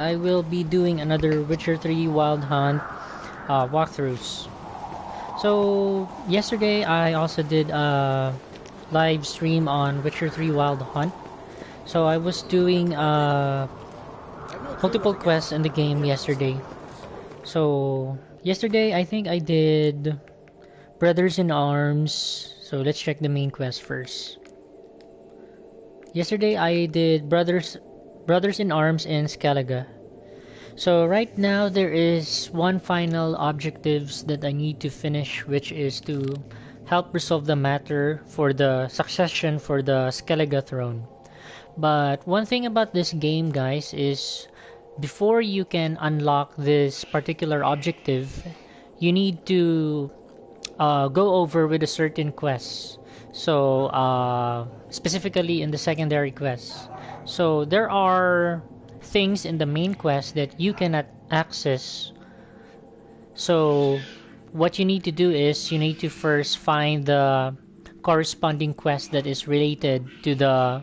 I will be doing another Witcher 3 Wild Hunt walkthroughs. So yesterday I also did a live stream on Witcher 3 Wild Hunt. So I was doing multiple quests in the game yesterday. So yesterday I think I did Brothers in Arms. So let's check the main quest first. Yesterday I did Brothers in Arms in Skellige. So right now there is one final objectives that I need to finish, which is to help resolve the matter for the succession for the Skellige throne. But one thing about this game, guys, is before you can unlock this particular objective, you need to go over with a certain quest. So specifically in the secondary quests. So there are things in the main quest that you cannot access. So what you need to do is you need to first find the corresponding quest that is related to the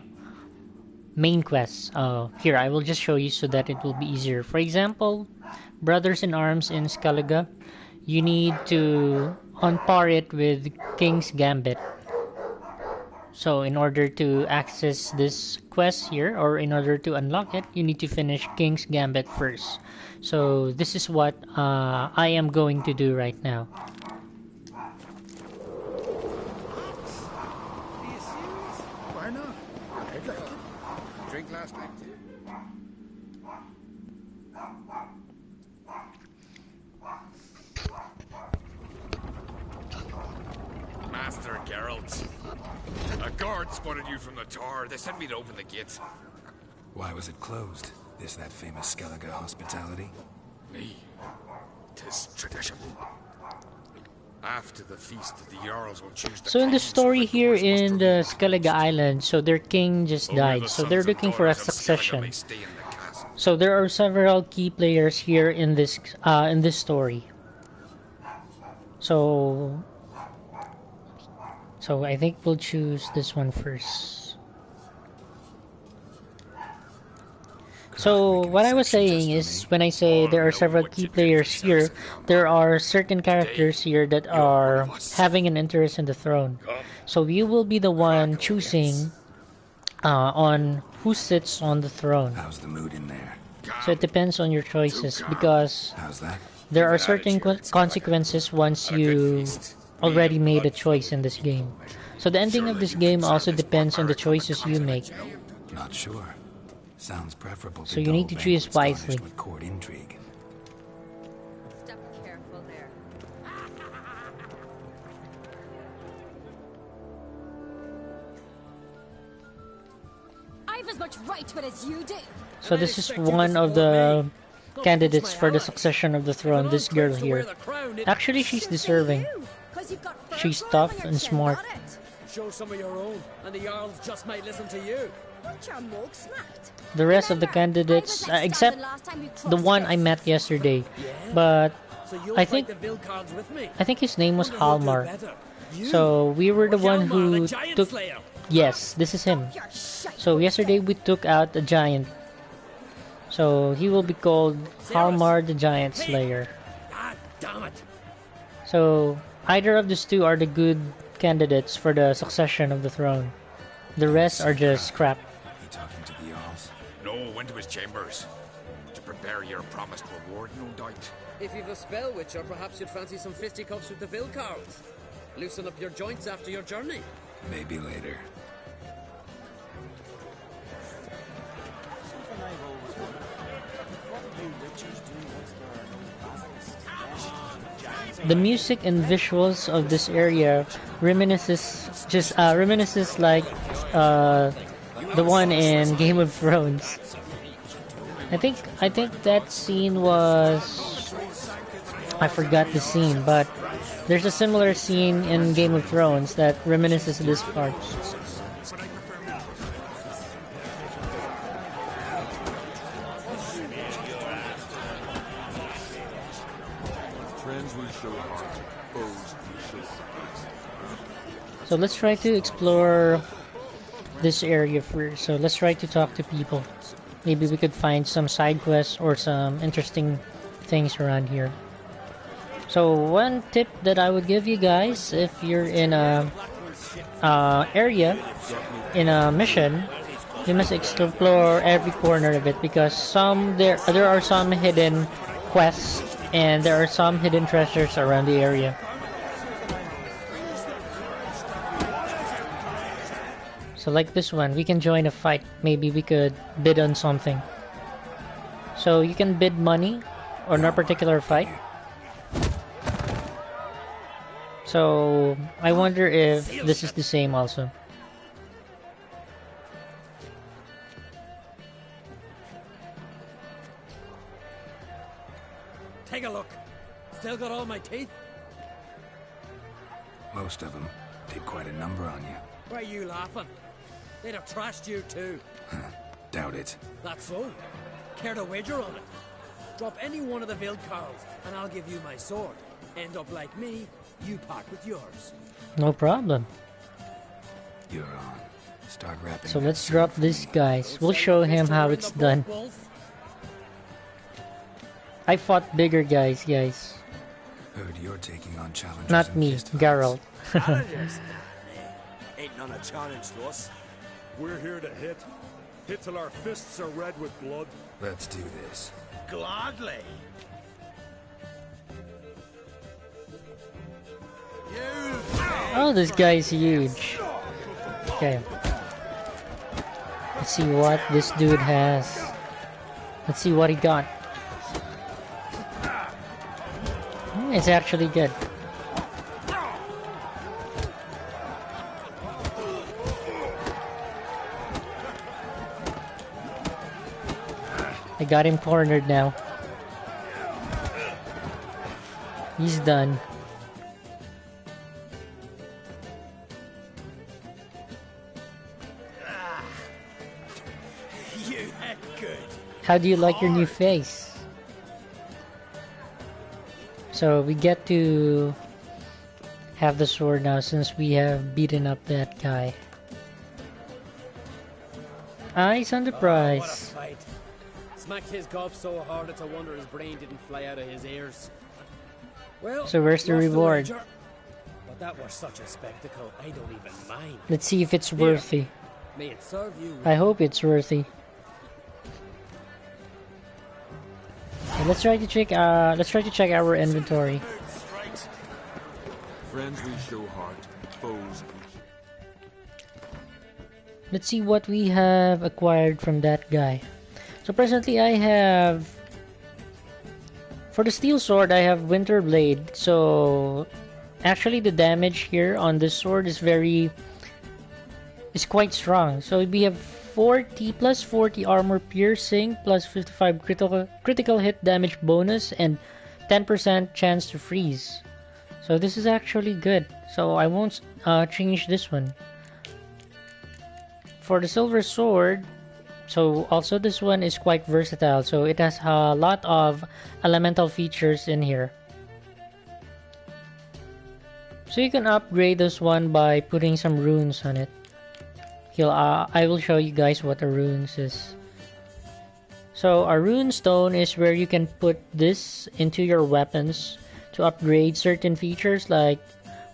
main quest. Here, I will just show you so that it will be easier. For example, Brothers in Arms in Skellige, you need to unpar it with King's Gambit. So in order to access this quest here, or in order to unlock it, you need to finish King's Gambit first. So this is what I am going to do right now. Why not? I'd like it. Drink last night too. Master Geralt. A guard spotted you from the tower. They sent me to open the gates. Why was it closed? Is that famous Skellige hospitality? Me. 'Tis tradition. After the feast, the Jarls will choose the So in the kings story who the here doors must in the remain. Skellige Island, so their king just Only died, the so sons they're and looking for a daughters of Skellige succession. may stay in the castle. So there are several key players here in this story. So I think we'll choose this one first. So what I was saying is, when I say there are several key players here, there are certain characters here that are having an interest in the throne. So you will be the one choosing on who sits on the throne. How's the mood in there? So it depends on your choices, because How's that? there are certain consequences once you already made a choice in this game. So the ending of this game also depends on the choices you make. Not sure. Sounds preferable to So you need to dull choose banquets garnished wisely. with court intrigue. Step careful there. I've as much right to it as you do. So this is one of the candidates for the succession of the throne, this girl here. Actually, she's deserving. She's tough and smart. Show some of your own, and the Jarls just might listen to you. The rest of the candidates, except the one I met yesterday, but So you'll I fight think the Vilcards with me. I think his name was Wonder who'll do Halmar. better. You So we were the or one Hjalmar, who the giant took. slayer? Yes, this is him. So yesterday we took out a giant. So he will be called Halmar the Giant Slayer. Ah, damn it. So either of these two are the good candidates for the succession of the throne. The rest are just crap. You talking to the Jarls? No, went to his chambers. To prepare your promised reward, no doubt. If you've a spell witcher, perhaps you'd fancy some fisticuffs with the Vilcards. Loosen up your joints after your journey. Maybe later. The music and visuals of this area reminisces like the one in Game of Thrones. I think that scene was, I forgot the scene, but there's a similar scene in Game of Thrones that reminisces this part. So let's try to explore this area first. So let's try to talk to people. maybe we could find some side quests or some interesting things around here. So one tip that I would give you guys, if you're in a area, in a mission, you must explore every corner of it, because there are some hidden quests and there are some hidden treasures around the area. So like this one, we can join a fight. Maybe we could bid on something. So you can bid money on a particular fight. So I wonder if this is the same also. Take a look. Still got all my teeth? Most of them did quite a number on you. Why are you laughing? They'd have trashed you too. Doubt it. That's so. Care to wager on it? Drop any one of the Vilcarls and I'll give you my sword. End up like me, you part with yours. No problem. You're on. Start wrapping. So that let's sword drop for this, me. guys. We'll show him how it's done. I fought bigger guys. Heard you're taking on challenges. Not in me, fistfights. Geralt. Ain't none a challenge to us. We're here to hit. Hit till our fists are red with blood. Let's do this. Gladly. Oh, this guy's huge. Okay. Let's see what this dude has. Let's see what he got. It's actually good. I got him cornered now. He's done. You had good. How do you like your new face? So we get to have the sword now since we have beaten up that guy. Eyes on the What a prize. fight. Smacked his gob so hard it's a wonder his brain didn't fly out of his ears. Well, So where's the lost reward? wager, but that was such a spectacle, I don't even mind. Let's see if it's worthy. May it serve you. I hope it's worthy. So let's try to check. Let's try to check our inventory. Friends we show heart, foes. Let's see what we have acquired from that guy. So presently I have, for the steel sword, I have Winter Blade. So actually the damage here on this sword is quite strong. So we have 40 plus 40 armor piercing plus 55 critical hit damage bonus and 10% chance to freeze. So this is actually good. So I won't change this one. For the silver sword, so also this one is quite versatile, so it has a lot of elemental features in here. So you can upgrade this one by putting some runes on it. I will show you guys what a runes is. So a rune stone is where you can put this into your weapons to upgrade certain features like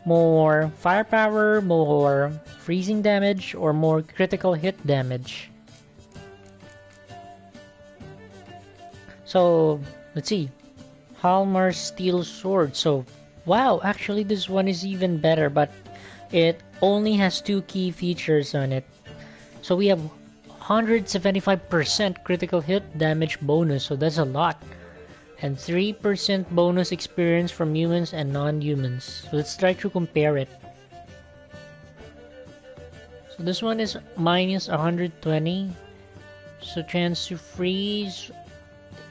more firepower, more freezing damage, or more critical hit damage. So let's see, Halmar's steel sword. So wow, actually this one is even better, but it only has 2 key features on it. So we have 175% critical hit damage bonus, so that's a lot, and 3% bonus experience from humans and non-humans. So let's try to compare it. So this one is minus 120, so chance to freeze,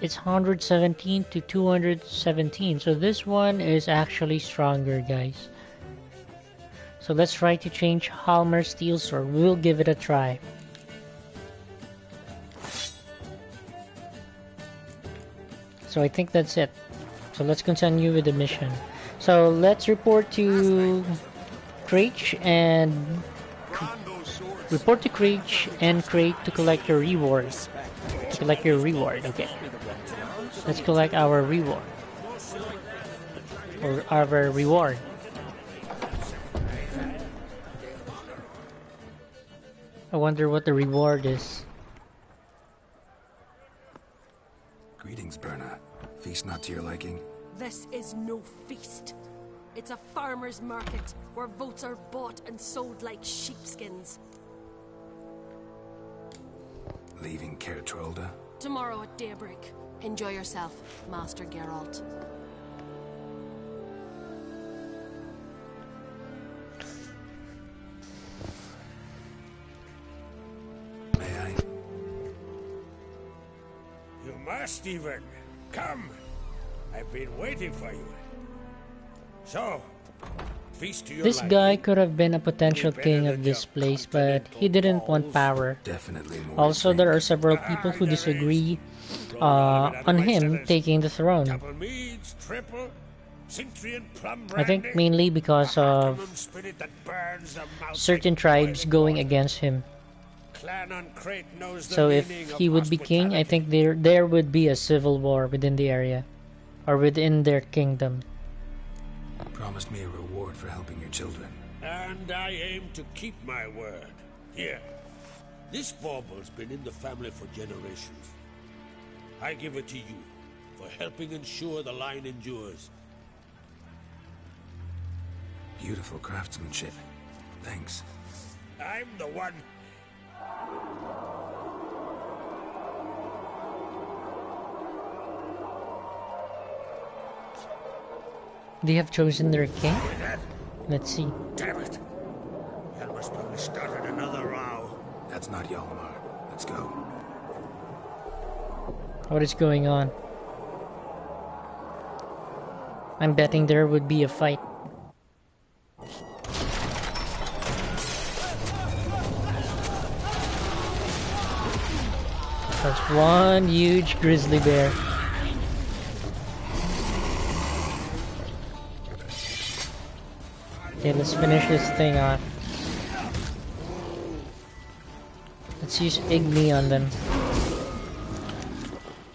it's 117 to 217. So this one is actually stronger, guys. So let's try to change Halmar's steel sword. We'll give it a try. So I think that's it. So let's continue with the mission. So let's report to Craich and Crate to collect your rewards. To collect your reward, okay. Let's collect our reward. Or our reward. I wonder what the reward is. Greetings, Berna. Feast not to your liking? This is no feast. It's a farmer's market where votes are bought and sold like sheepskins. Leaving Caer Trolda? Tomorrow at daybreak. Enjoy yourself, Master Geralt. May I? You must even. Come. I've been waiting for you. So, feast to your This liking. guy could have been a potential king of this place, but he didn't want power. Definitely more. Also, there are several people who disagree on him taking the throne. Double meads, triple, Cintrian plum I think brandy, mainly because of platinum spirit that burns the mouth certain like tribes boiling going oil. against him. Clan on Crate knows the So if meaning he of would be king, I hospitality. think there would be a civil war within the area, or within their kingdom. Promised me a reward for helping your children. And I aim to keep my word. Here, this bauble's been in the family for generations. I give it to you for helping ensure the line endures. Beautiful craftsmanship. Thanks. I'm the one. They have chosen their king? Let's see. Damn it. Helmer's probably started another row. That's not Hjalmar. Let's go. What is going on? I'm betting there would be a fight. That's one huge grizzly bear. Okay, let's finish this thing off. Let's use Igni on them.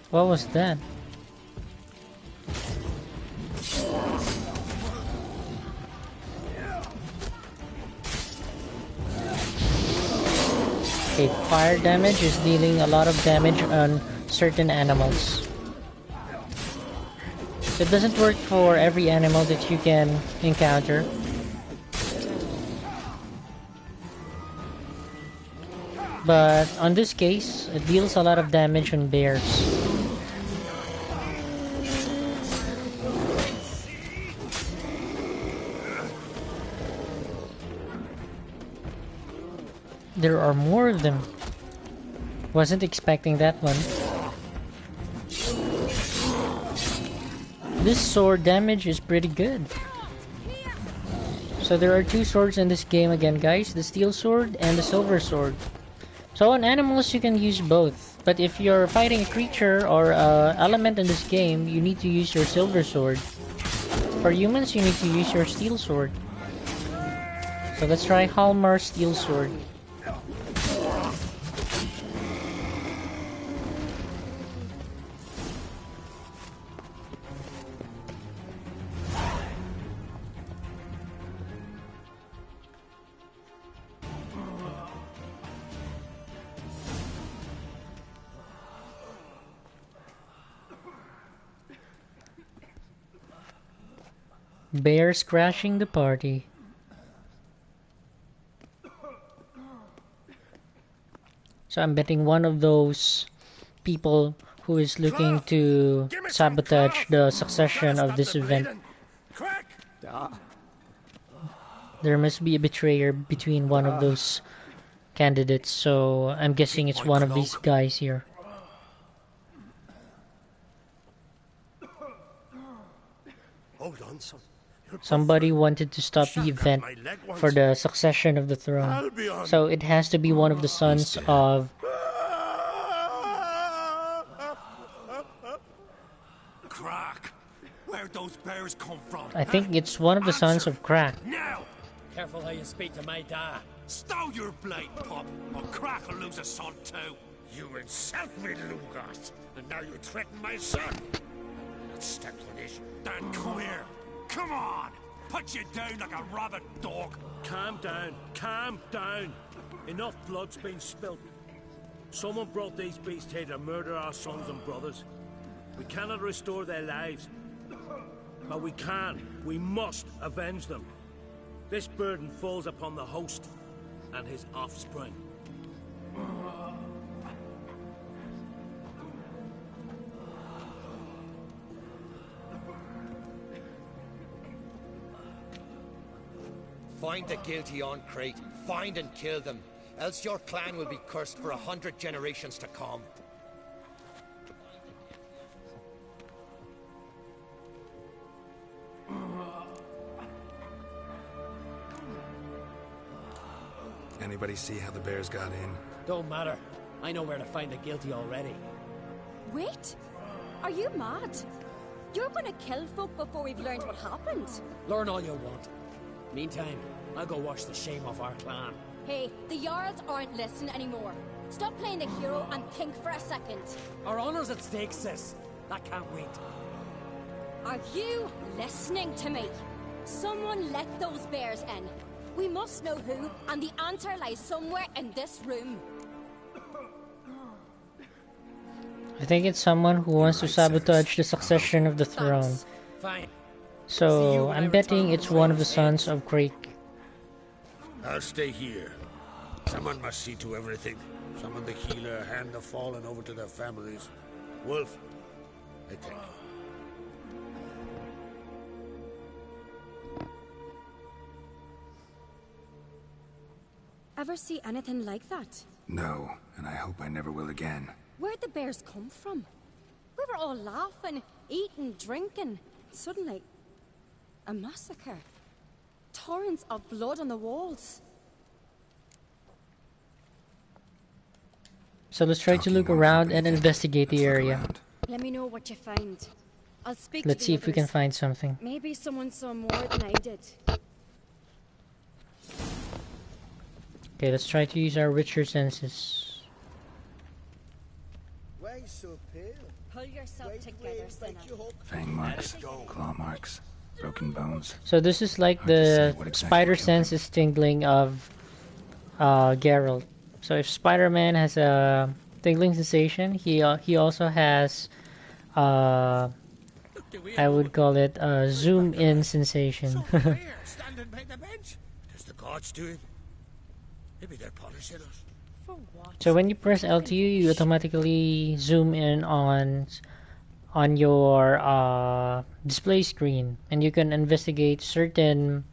What was that? Okay, fire damage is dealing a lot of damage on certain animals. It doesn't work for every animal that you can encounter. But on this case, it deals a lot of damage on bears. There are more of them. Wasn't expecting that one. This sword damage is pretty good. So there are two swords in this game again, guys. The steel sword and the silver sword. So on animals you can use both. But if you're fighting a creature or element in this game, you need to use your silver sword. For humans, you need to use your steel sword. So let's try Hjalmar's steel sword. Bears crashing the party. So I'm betting one of those people who is looking to sabotage the succession of this event. There must be a betrayer between one of those candidates, so I'm guessing it's one of these guys here. Hold on, son. Somebody wanted to stop the event for the succession of the throne. So it has to be one of the sons of... Crack! Where'd those bears come from? I think it's one of the sons of Crack. Now! Careful how you speak to my dad. Stow your blade, pup, or Crack will lose a son too. You insult me, Lugot, and now you threaten my son. I will not stand for this. Dan, come here. Come on! Put you down like a rabid dog. Calm down. Calm down. Enough blood's been spilt. Someone brought these beasts here to murder our sons and brothers. We cannot restore their lives. But we can. We must avenge them. This burden falls upon the host and his offspring. Find the guilty on Crate. Find and kill them. Else your clan will be cursed for 100 generations to come. Anybody see how the bears got in? Don't matter. I know where to find the guilty already. Wait! Are you mad? You're gonna kill folk before we've learned what happened? Learn all you want. Meantime, I'll go wash the shame off our clan. Hey, the Jarls aren't listening anymore. Stop playing the hero and think for a second. Our honor's at stake, sis. That can't wait. Are you listening to me? Someone let those bears in. We must know who, and the answer lies somewhere in this room. I think it's someone who wants to sabotage the succession of the throne. Fine. So, I'm betting it's one of the sons of Crake. I'll stay here. Someone must see to everything. Summon the healer, hand the fallen over to their families. Wolf, I thank you. Ever see anything like that? No, and I hope I never will again. Where'd the bears come from? We were all laughing, eating, drinking. Suddenly, a massacre. Torrents of blood on the walls. So let's try to look around and investigate the area. Let me know what you find. I'll speak Let's to see the if we can others. find something. Maybe someone saw more than I did. Okay, let's try to use our richer senses. Why so pale? Pull yourself together, Sinner. Fang marks, claw marks, broken bones. So this is like Hard to say the what exactly spider killed sense is tingling of Geralt. So if Spider-Man has a tingling sensation, he also has I would call it a zoom in sensation. Standing by the bench. Does the gods do it? Maybe they're punishing us. For what? So when you press LT, you automatically zoom in on your display screen, and you can investigate certain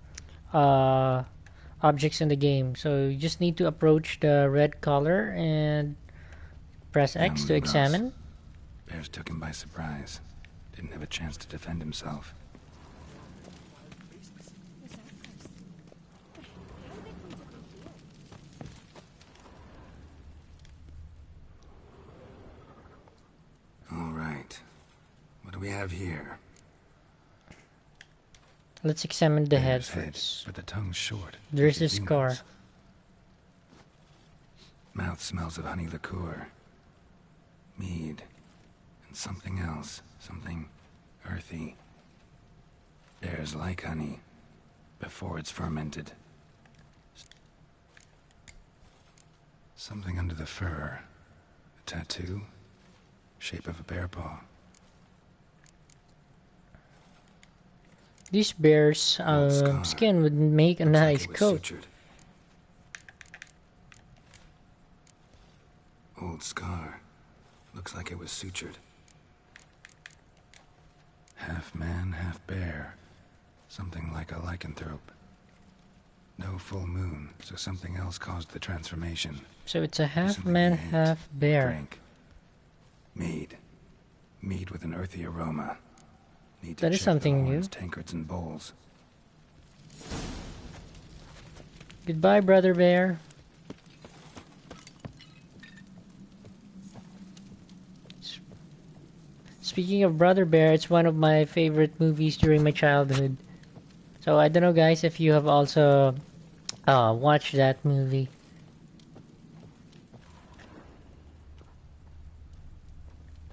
objects in the game. So you just need to approach the red color and press X to examine. Bears took him by surprise. Didn't have a chance to defend himself. All right. What do we have here? Let's examine the head Bear's head, first. but the tongue's short. There's a like scar. humans. Mouth smells of honey liqueur, mead, and something else, something earthy. Bears like honey before it's fermented. Something under the fur. A tattoo, shape of a bear paw. These bears' skin would make a nice coat. Sutured. Old scar. Looks like it was sutured. Half man, half bear. Something like a lycanthrope. No full moon, so something else caused the transformation. So it's a half man, half bear. Drink. Mead. Mead with an earthy aroma. Need to That is check something the new. horns, tankards, and bowls. Goodbye, Brother Bear. Speaking of Brother Bear, it's one of my favorite movies during my childhood. So I don't know, guys, if you have also watched that movie.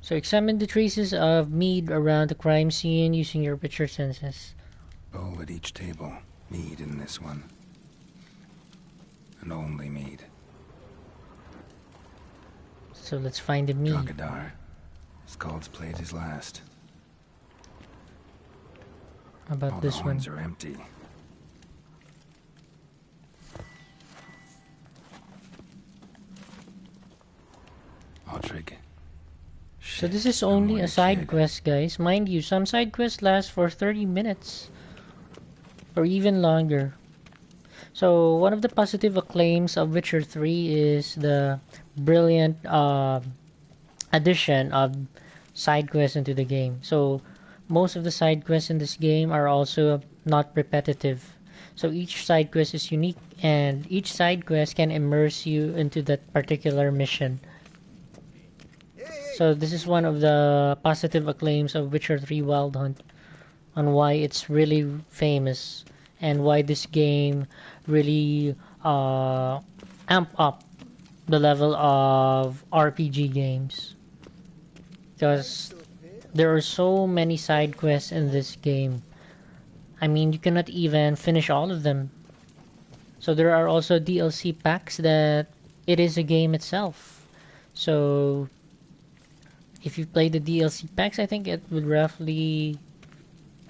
So examine the traces of mead around the crime scene using your richer senses. Bowl at each table. Mead in this one. And only mead. So let's find the mead. Drogadar. Skald's played his last. How about All this the one? horns are empty. Aldrich. So this is only a side quest, guys. Mind you, some side quests last for 30 minutes. Or even longer. So one of the positive acclaims of Witcher 3 is the brilliant addition of side quests into the game. So most of the side quests in this game are also not repetitive. So each side quest is unique, and each side quest can immerse you into that particular mission. So this is one of the positive acclaims of Witcher 3 Wild Hunt, on why it's really famous and why this game really amp up the level of RPG games. Because there are so many side quests in this game. I mean, you cannot even finish all of them. So there are also DLC packs that it is a game itself. So if you play the DLC packs, I think it would roughly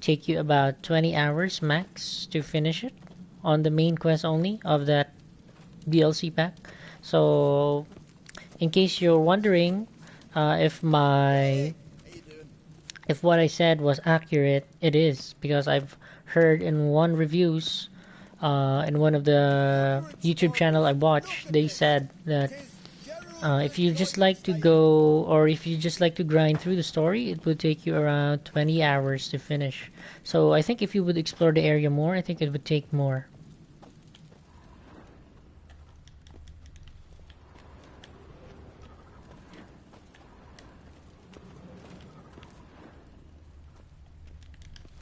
take you about 20 hours max to finish it on the main quest only of that DLC pack. So in case you're wondering if what I said was accurate, it is, because I've heard in one reviews in one of the YouTube channel I watch, they said that if you just like to go, or if you just like to grind through the story, it would take you around 20 hours to finish. So I think if you would explore the area more, I think it would take more.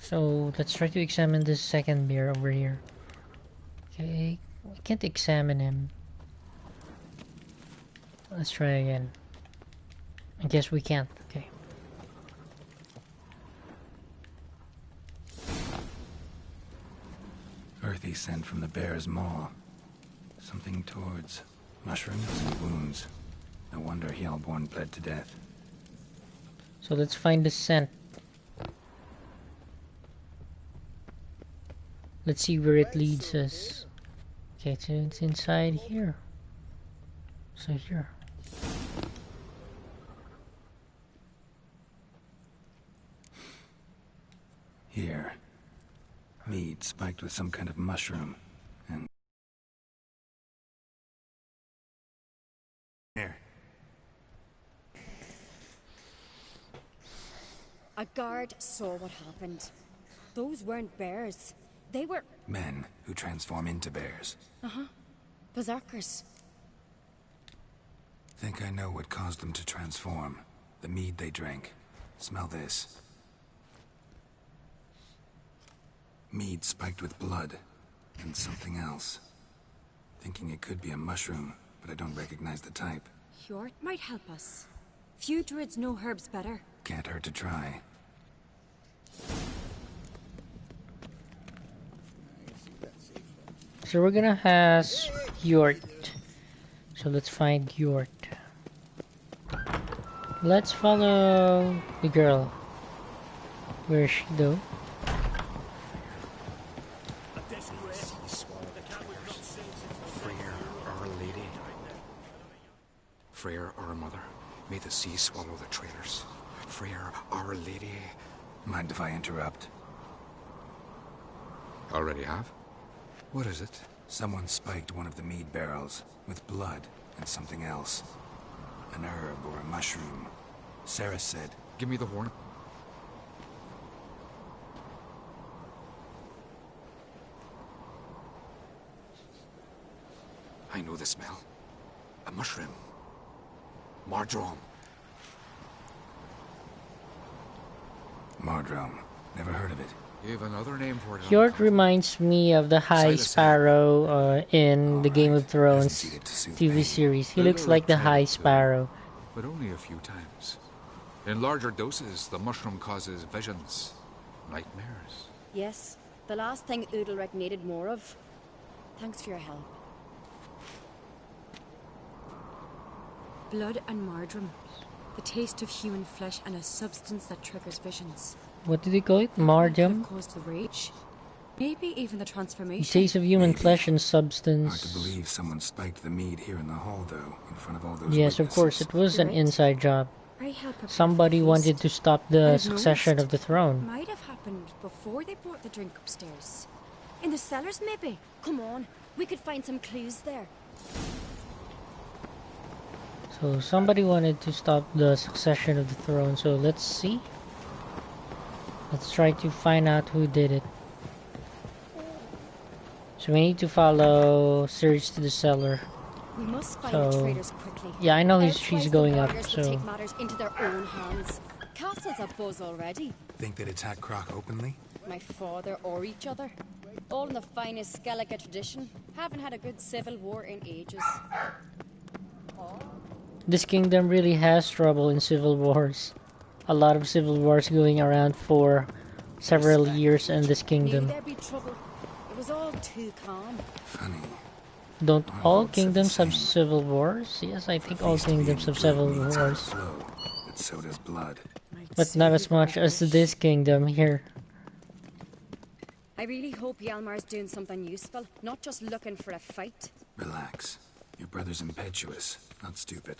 So let's try to examine this second bear over here. Okay, I can't examine him. Let's try again. I guess we can't. Okay. Earthy scent from the bear's maw. Something towards mushrooms and wounds. No wonder Hellborn bled to death. So let's find the scent. Let's see where it leads us. Okay, so it's inside here. So here. Here. Mead spiked with some kind of mushroom. And there. A guard saw what happened. Those weren't bears. They were... Men who transform into bears. Uh-huh. Berserkers. Think I know what caused them to transform. The mead they drank. Smell this. Mead spiked with blood. And something else. Thinking it could be a mushroom, but I don't recognize the type. Hjort might help us. Few druids know herbs better. Can't hurt to try. So we're gonna ask Hjort. So let's find Hjort. Let's follow the girl. Where is she though? Freyr, our lady. Freyr, our mother. May the sea swallow the traitors. Freyr, our lady. Mind if I interrupt? Already have? What is it? Someone spiked one of the mead barrels with blood and something else. An herb or a mushroom. Sarah said... Give me the horn. I know the smell. A mushroom. Mardrome. Mardrome. Never heard of it. You have another name for it. Hjort reminds me of the High Sparrow in the Game of Thrones TV series. He looks like the High Sparrow. But only a few times. In larger doses, the mushroom causes visions, nightmares. Yes, the last thing Udalric needed more of. Thanks for your help. Blood and marjoram. The taste of human flesh and a substance that triggers visions. What did he call it? Could Marjoram? have caused the rage. Maybe even the transformation. The taste of human flesh and substance. Hard to believe someone spiked the mead here in the hall, though, in front of all those Yes, of witnesses. course, it was an Correct. inside job. I help prepare Somebody for the wanted feast. to stop the I've succession noticed of the throne. Might have happened before they brought the drink upstairs. In the cellars, maybe. Come on, we could find some clues there. So somebody wanted to stop the succession of the throne, so let's see. Let's try to find out who did it. So we need to follow Surge to the cellar. We must find So- the traitors quickly. Yeah, I know she's Elsewise, going the up, warriors will so... take matters into their own hands. Castle's a buzz already. Think they'd attack Croc openly? My father or each other. All in the finest Skellige tradition. Haven't had a good civil war in ages. This kingdom really has trouble in civil wars. A lot of civil wars going around for several years in this Knew kingdom. there'd be trouble. It was all too calm. Funny. Don't all votes are the kingdoms have same. civil wars? Yes, I think all Feast being kingdoms have good civil means have wars. flow, but so does blood. But not as much as this kingdom here. I really hope Hjalmar's doing something useful, not just looking for a fight. Relax. Your brother's impetuous, not stupid.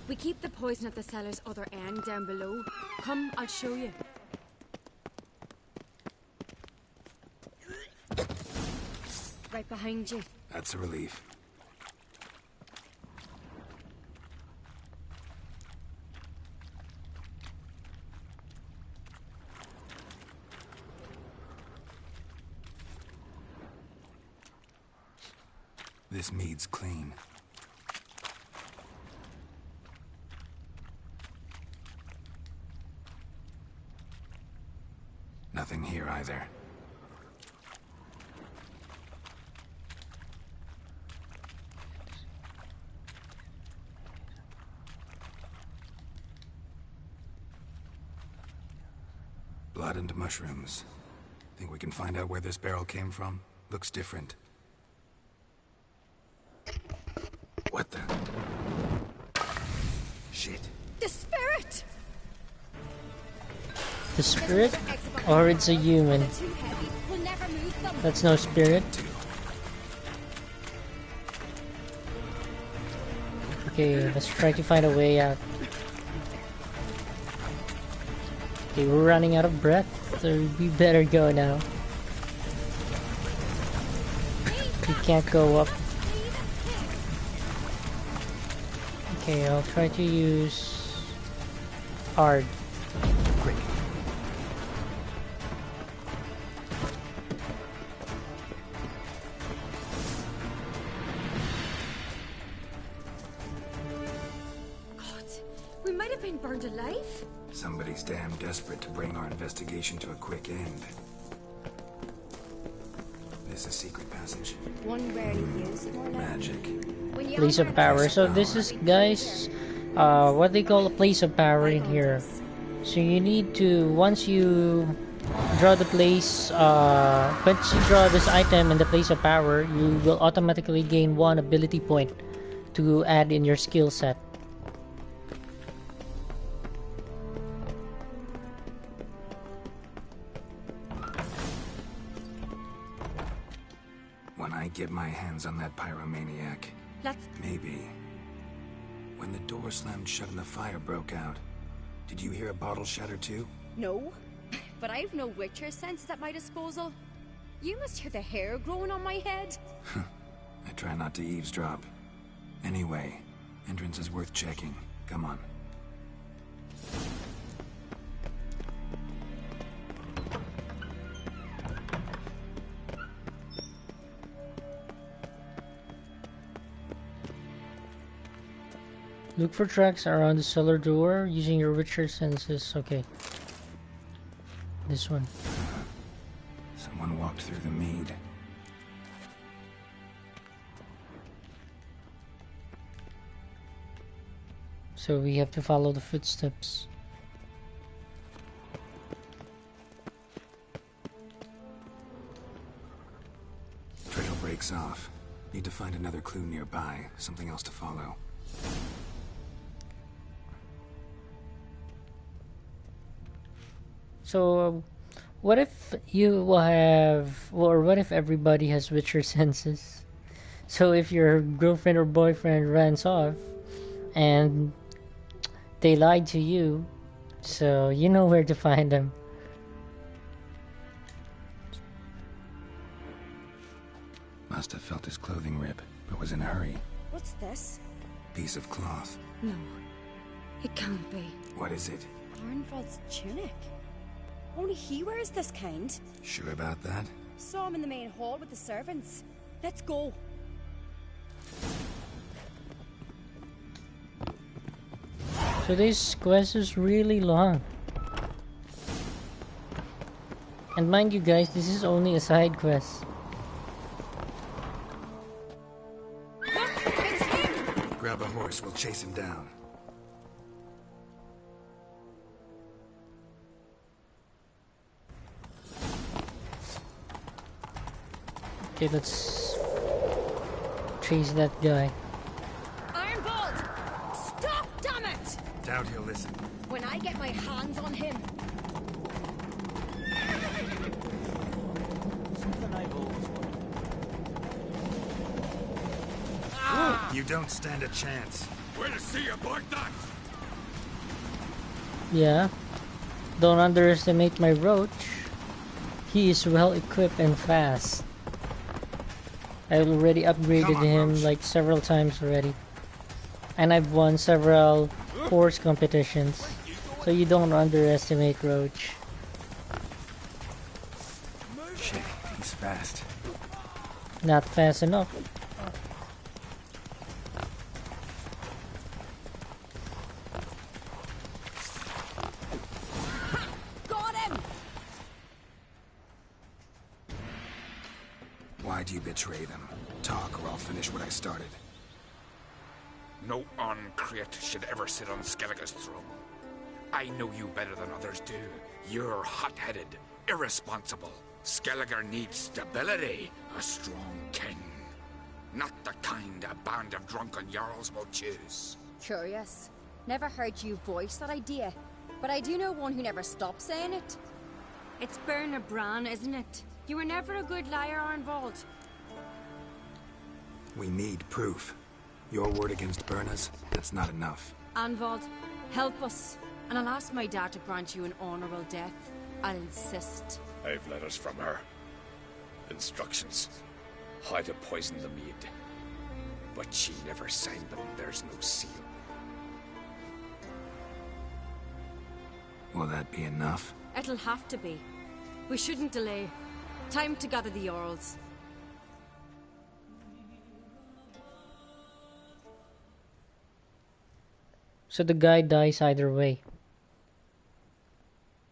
We keep the poison at the cellar's other end down below. Come, I'll show you. Right behind you. That's a relief. This mead's clean. Nothing here either. Blood and mushrooms. Think we can find out where this barrel came from? Looks different. What the? Shit. The spirit! The spirit? Or it's a human? They're too heavy. We'll never move them. That's no spirit. Okay, let's try to find a way out. Okay, we're running out of breath, so we better go now. We can't go up. Okay, I'll try to use hard. Quick. God, we might have been burned alive. Somebody's damn desperate to bring our investigation to a quick end. This a secret passage? One rarely used, more like. Magic. When Place of power. So this is, guys, what they call a place of power in here. So you need to, once you draw the place, once you draw this item in the place of power, you will automatically gain 1 ability point to add in your skill set. When I get my hands on that pyromaniac, Let's... maybe. When the door slammed shut and the fire broke out, did you hear a bottle shatter too? No, but I've no Witcher senses at my disposal. You must hear the hair growing on my head. I try not to eavesdrop. Anyway, entrance is worth checking. Come on. Look for tracks around the cellar door using your Witcher senses. Okay. This one. Someone walked through the mead. So we have to follow the footsteps. Trail breaks off. Need to find another clue nearby, something else to follow. So, what if you have, or what if everybody has Witcher senses? So if your girlfriend or boyfriend runs off, and they lied to you, so you know where to find them. Must have felt his clothing rip, but was in a hurry. What's this? Piece of cloth. No, it can't be. What is it? Arnvald's tunic. Only he wears this kind. Sure about that? Saw him in the main hall with the servants. Let's go. So this quest is really long. And mind you guys, this is only a side quest. Grab a horse, we'll chase him down. Okay, let's chase that guy. Ironbolt! Stop, damn it! Doubt he'll listen. When I get my hands on him. You don't stand a chance. Way to see about that! Yeah. Don't underestimate my roach. He is well equipped and fast. I already upgraded him like several times already. And I've won several horse competitions. So you don't underestimate Roach. Shit, he's fast. Not fast enough. Got him! Why'd you betray them? Talk or I'll finish what I started. No Uncreate should ever sit on Skellige's throne. I know you better than others do. You're hot-headed, irresponsible. Skellige needs stability, a strong king. Not the kind a band of drunken jarls will choose. Curious. Never heard you voice that idea. But I do know one who never stops saying it. It's Bernard Bran, isn't it? You were never a good liar, Arnvald. We need proof. Your word against Birna's, that's not enough. Arnvald, help us. And I'll ask my dad to grant you an honorable death. I'll insist. I've letters from her. Instructions. How to poison the mead. But she never signed them. There's no seal. Will that be enough? It'll have to be. We shouldn't delay. Time to gather the Jarls. So the guy dies either way.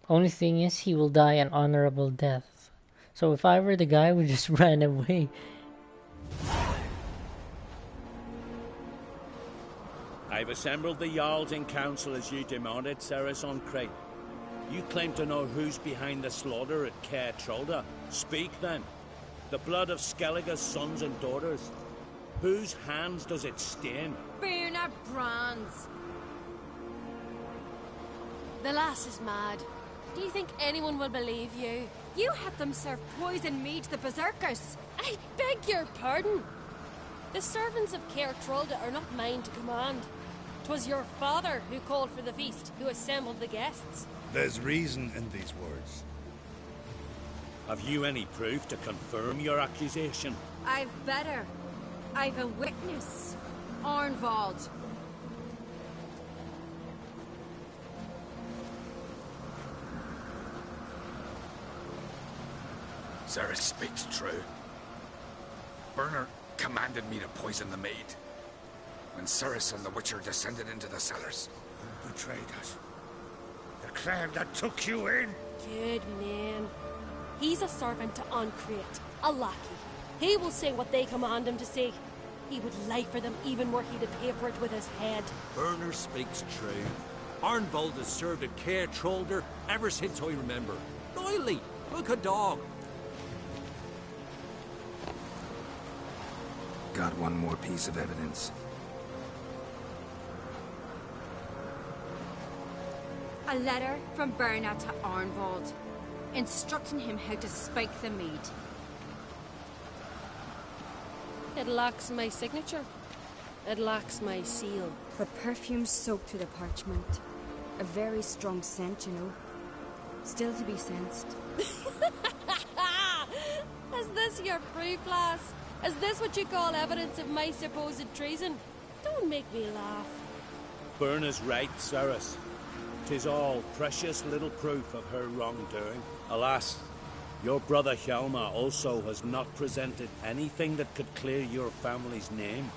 Only thing is, he will die an honorable death. So if I were the guy, I would just run away. I've assembled the Jarls in council as you demanded, Cerys Uncreate. You claim to know who's behind the slaughter at Caer Trolda. Speak then. The blood of Skellige's sons and daughters. Whose hands does it stain? Bernard Bran's. The lass is mad. Do you think anyone will believe you? You had them serve poison mead to the berserkers. I beg your pardon. The servants of Caer Trolda are not mine to command. 'Twas your father who called for the feast, who assembled the guests. There's reason in these words. Have you any proof to confirm your accusation? I've better. I've a witness. Arnvald. Cerys speaks true. Bernard commanded me to poison the maid. When Cerys and the Witcher descended into the cellars. Who betrayed us? The clan that took you in? Good man. He's a servant to Uncreate, a lackey. He will say what they command him to say. He would lie for them even were he to pay for it with his head. Burner speaks true. Arnvold has served at Caer Trolder ever since I remember. Loyally, like a dog. Got one more piece of evidence. A letter from Berna to Arnvold, instructing him how to spike the mead. It lacks my signature. It lacks my seal. The perfume soaked through the parchment. A very strong scent, you know. Still to be sensed. Is this your proof, lass? Is this what you call evidence of my supposed treason? Don't make me laugh. Berna's right, Cerys. 'Tis all precious little proof of her wrongdoing. Alas, your brother Hjalmar also has not presented anything that could clear your family's name.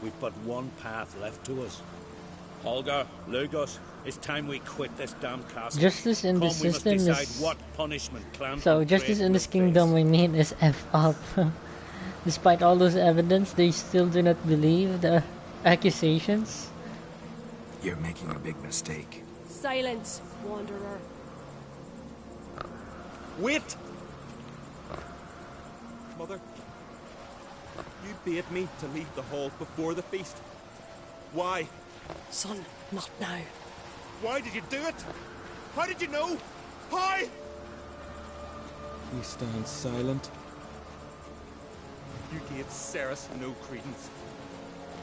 We've but one path left to us. Holger, Lugos, it's time we quit this damn castle. Justice in the Come, we must system decide is... what punishment Clan So justice in this kingdom, we mean, is F up. Despite all those evidence, they still do not believe the accusations. You're making a big mistake. Silence, wanderer. Wait! Mother, you bade me to leave the hall before the feast. Why? Son, not now. Why did you do it? How did you know? How? You stand silent. You gave Cerys no credence.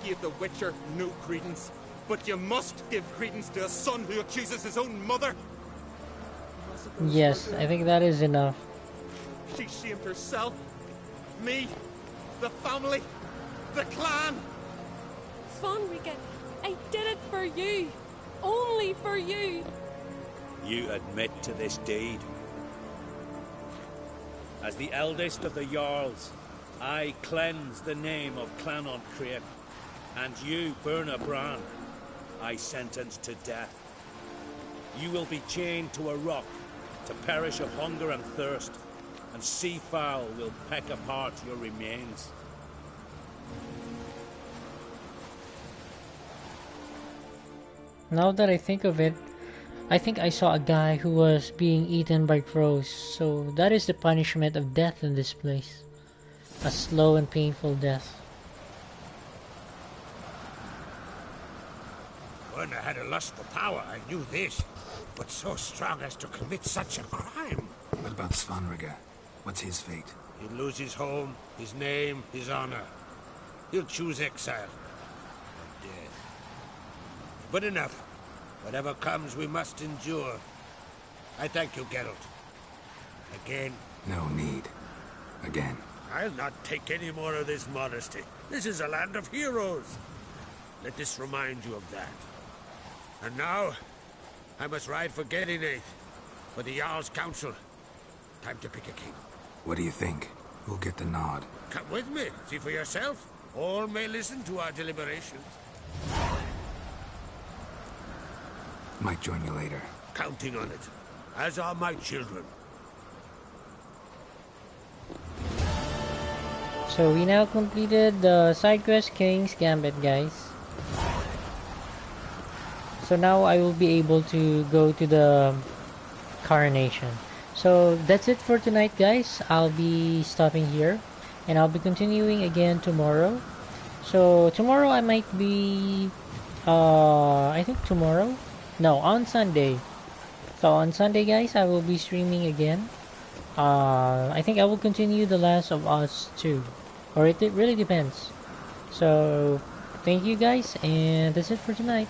You gave the Witcher no credence. But you must give credence to a son who accuses his own mother. Yes, I think that is enough. She shamed herself, me, the family, the clan. Svanrika, I did it for you. Only for you. You admit to this deed. As the eldest of the Jarls, I cleanse the name of Clan Create, and you, Berna Bran, I sentence to death. You will be chained to a rock to perish of hunger and thirst, and seafowl will peck apart your remains. Now that I think of it, I think I saw a guy who was being eaten by crows, so that is the punishment of death in this place. A slow and painful death. Berna had a lust for power, I knew this. But so strong as to commit such a crime. What about Svanrika? What's his fate? He'll lose his home, his name, his honor. He'll choose exile. And death. But enough. Whatever comes, we must endure. I thank you, Geralt. Again. No need. Again. I'll not take any more of this modesty. This is a land of heroes. Let this remind you of that. And now, I must ride for Gedinath, for the Jarl's Council. Time to pick a king. What do you think? Who'll get the nod? Come with me, see for yourself. All may listen to our deliberations. Might join you later. Counting on it, as are my children. So we now completed the side quest King's Gambit, guys. So now I will be able to go to the coronation. So that's it for tonight, guys. I'll be stopping here and I'll be continuing again tomorrow. So tomorrow I might be I think tomorrow, no, on Sunday. So on Sunday, guys, I will be streaming again. I think I will continue The Last of Us 2, or it really depends. So thank you guys, and that's it for tonight.